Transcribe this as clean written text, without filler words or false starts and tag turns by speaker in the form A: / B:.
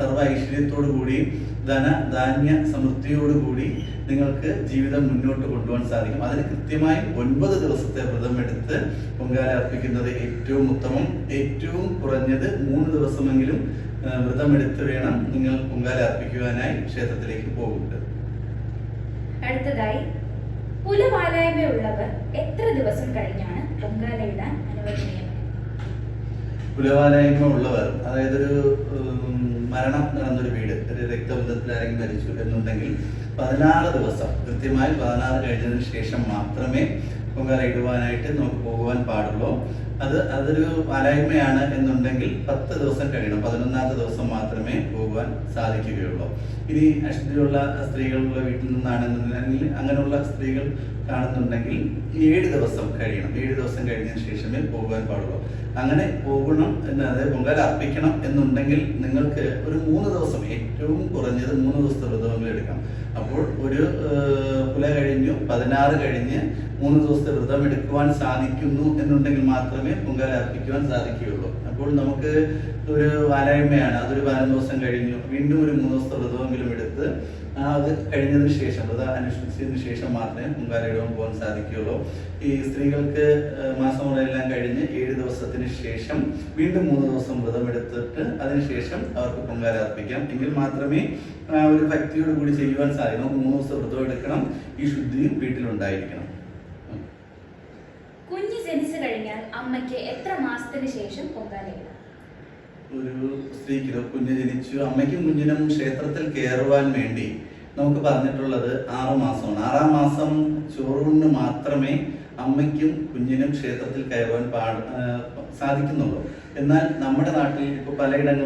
A: സർവ്വ ഐശ്വര്യത്തോടു കൂടി ധാന്യ സമൃദ്ധിയോടുകൂടി നിങ്ങൾക്ക് ജീവിതം മുന്നോട്ട് കൊണ്ടുപോകാൻ സാധിക്കും. അതിന് കൃത്യമായും 9 ദിവസത്തെ വ്രതം എടുത്ത് പൊങ്കാല അർപ്പിക്കുന്നത് ഏറ്റവും ഉത്തമം. ഏറ്റവും കുറഞ്ഞത് 3 ദിവസമെങ്കിലും വ്രതമെടുത്ത് വേണം നിങ്ങൾ പൊങ്കാല അർപ്പിക്കുവാനായി ക്ഷേത്രത്തിലേക്ക് പോകുന്നത്.
B: അടുത്തതായി, കുലവാലായ്മയുള്ളവർ എത്ര ദിവസം കഴിഞ്ഞാണ് പൊങ്കാല ഇടാൻ അനുവദനീയം?
A: കുലവാലായ്മ ഉള്ളവർ, അതായത് ഒരു മരണം നടന്നൊരു വീട്, ഒരു രക്തബന്ധത്തിൽ ആരെങ്കിലും മരിച്ചു എന്നുണ്ടെങ്കിൽ 16 ദിവസം, കൃത്യമായി 16 കഴിഞ്ഞതിന് ശേഷം മാത്രമേ പൊങ്കാല ഇടുവാനായിട്ട് നമുക്ക് പോകുവാൻ പാടുള്ളൂ. അതൊരു വാലായ്മയാണ് എന്നുണ്ടെങ്കിൽ 10 ദിവസം കഴിയണം. 11ാമത്തെ ദിവസം മാത്രമേ പോകുവാൻ സാധിക്കുകയുള്ളൂ. ഇനി അശുദ്ധിയുള്ള സ്ത്രീകളുള്ള വീട്ടിൽ നിന്നാണെന്നുണ്ടെങ്കിൽ, അങ്ങനെയുള്ള സ്ത്രീകൾ കാണുന്നുണ്ടെങ്കിൽ 7 ദിവസം കഴിയണം. 7 ദിവസം കഴിഞ്ഞതിന് ശേഷമേ പോകുവാൻ പാടുള്ളൂ. അങ്ങനെ പോകണം അതായത് പൊങ്കാല അർപ്പിക്കണം എന്നുണ്ടെങ്കിൽ നിങ്ങൾക്ക് ഒരു 3 ദിവസം, ഏറ്റവും കുറഞ്ഞത് 3 ദിവസത്തെ വ്രതമെങ്കിലും എടുക്കാം. അപ്പോൾ ഒരു കുല കഴിഞ്ഞു 16 കഴിഞ്ഞ് 3 ദിവസത്തെ വ്രതം എടുക്കുവാൻ സാധിക്കുന്നു എന്നുണ്ടെങ്കിൽ മാത്രമേ പൊങ്കാല അർപ്പിക്കുവാൻ സാധിക്കുകയുള്ളൂ. അപ്പോൾ നമുക്ക് ഒരു വാലായ്മയാണ്, അതൊരു 15 ദിവസം കഴിഞ്ഞു, വീണ്ടും ഒരു 3 ദിവസത്തെ വ്രതമെങ്കിലും എടുത്ത് അത് കഴിഞ്ഞതിന് ശേഷം, വ്രതം അനുഷ്ഠിച്ചതിന് ശേഷം മാത്രമേ പൊങ്കാല ഇടുവാൻ പോകാൻ സാധിക്കുകയുള്ളൂ. ഈ സ്ത്രീകൾക്ക് മാസമുറയെല്ലാം കഴിഞ്ഞ് 7 ദിവസത്തിന് ശേഷം വീണ്ടും 3 ദിവസം വ്രതം എടുത്തിട്ട് അതിനുശേഷം അവർക്ക് പൊങ്കാല അർപ്പിക്കാം. എങ്കിൽ മാത്രമേ ഒരു ഭക്തിയോട് കൂടി ചെയ്യുവാൻ സാധിക്കും. 3 ദിവസം വ്രതം എടുക്കണം, ഈ ശുദ്ധിയും വീട്ടിലുണ്ടായിരിക്കണം.
B: കുഞ്ഞ് ജനിച്ചു കഴിഞ്ഞാൽ അമ്മയ്ക്ക് എത്ര മാസത്തിന് ശേഷം പൊങ്കാല ഇടാം?
A: ഒരു സ്ത്രീക്ക് കുഞ്ഞ് ജനിച്ചു, അമ്മയ്ക്കും കുഞ്ഞിനും ക്ഷേത്രത്തിൽ കയറുവാൻ വേണ്ടി നമുക്ക് പറഞ്ഞിട്ടുള്ളത് 6 മാസമാണ്. 6ാം മാസം ചോറുകൊണ്ട് മാത്രമേ അമ്മയ്ക്കും കുഞ്ഞിനും ക്ഷേത്രത്തിൽ കയറുവാൻ സാധിക്കുന്നുള്ളൂ. എന്നാൽ നമ്മുടെ നാട്ടിൽ ഇപ്പോൾ പലയിടങ്ങളിലും